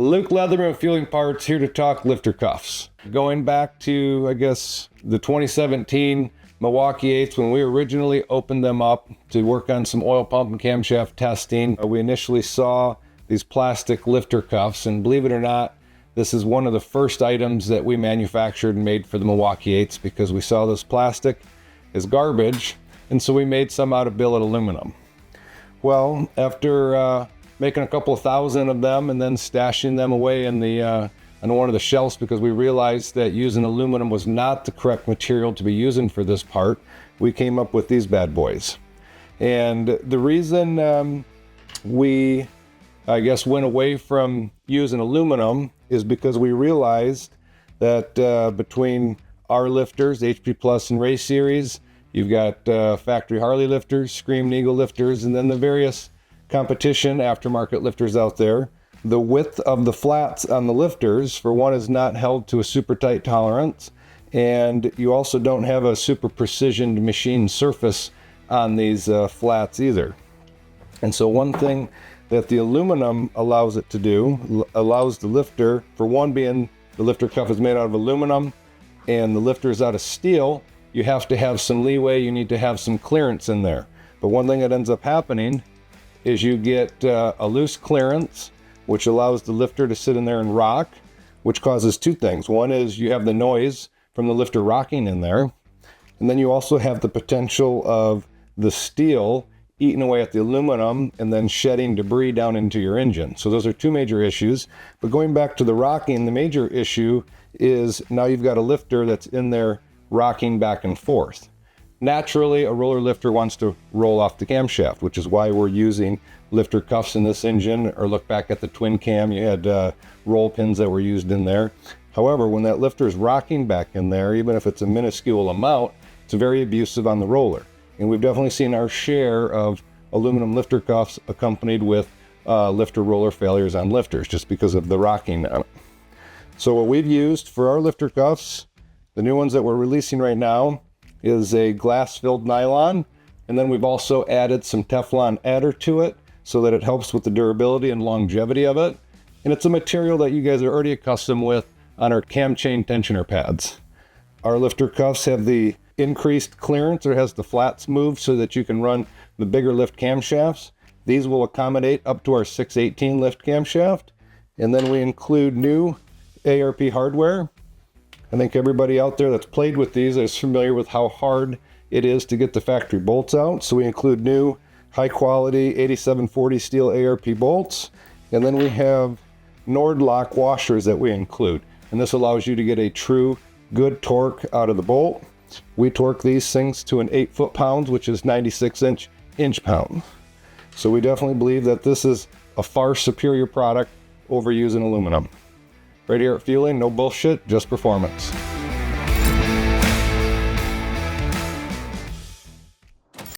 Luke Leatherman with Fueling Parts, here to talk lifter cuffs. Going back to, I guess, the 2017 Milwaukee 8s, when we originally opened them up to work on some oil pump and camshaft testing, we initially saw these plastic lifter cuffs, and believe it or not, this is one of the first items that we manufactured and made for the Milwaukee 8s because we saw this plastic is garbage, and so we made some out of billet aluminum. Well, after making a couple of thousand of them and then stashing them away in the on one of the shelves because we realized that using aluminum was not the correct material to be using for this part, we came up with these bad boys. And the reason we, I guess, went away from using aluminum is because we realized that between our lifters, HP Plus and Ray Series, you've got factory Harley lifters, Scream Eagle lifters, and then the various competition aftermarket lifters out there. The width of the flats on the lifters, for one, is not held to a super tight tolerance, and you also don't have a super precision machine surface on these flats either. And so one thing that the aluminum allows it to do, allows the lifter, for one, being the lifter cuff is made out of aluminum and the lifter is out of steel, you have to have some leeway, you need to have some clearance in there. But one thing that ends up happening is you get a loose clearance, which allows the lifter to sit in there and rock, which causes two things. One is you have the noise from the lifter rocking in there, and then you also have the potential of the steel eating away at the aluminum and then shedding debris down into your engine. So those are two major issues. But going back to the rocking, the major issue is now you've got a lifter that's in there rocking back and forth. Naturally, a roller lifter wants to roll off the camshaft, which is why we're using lifter cuffs in this engine. Or look back at the twin cam, you had roll pins that were used in there. However, when that lifter is rocking back in there, even if it's a minuscule amount, it's very abusive on the roller. And we've definitely seen our share of aluminum lifter cuffs accompanied with lifter roller failures on lifters just because of the rocking on it. So what we've used for our lifter cuffs, the new ones that we're releasing right now, is a glass-filled nylon, and then we've also added some Teflon adder to it so that it helps with the durability and longevity of it. And it's a material that you guys are already accustomed with on our cam chain tensioner pads. Our lifter cuffs have the increased clearance, or has the flats moved so that you can run the bigger lift camshafts. These will accommodate up to our 618 lift camshaft. And then we include new ARP hardware. I think everybody out there that's played with these is familiar with how hard it is to get the factory bolts out. So we include new high quality 8740 steel ARP bolts. And then we have Nordlock washers that we include. And this allows you to get a true good torque out of the bolt. We torque these things to an 8 foot-pounds, which is 96 inch-pounds. So we definitely believe that this is a far superior product over using aluminum. Right here at Fueling, no bullshit, just performance.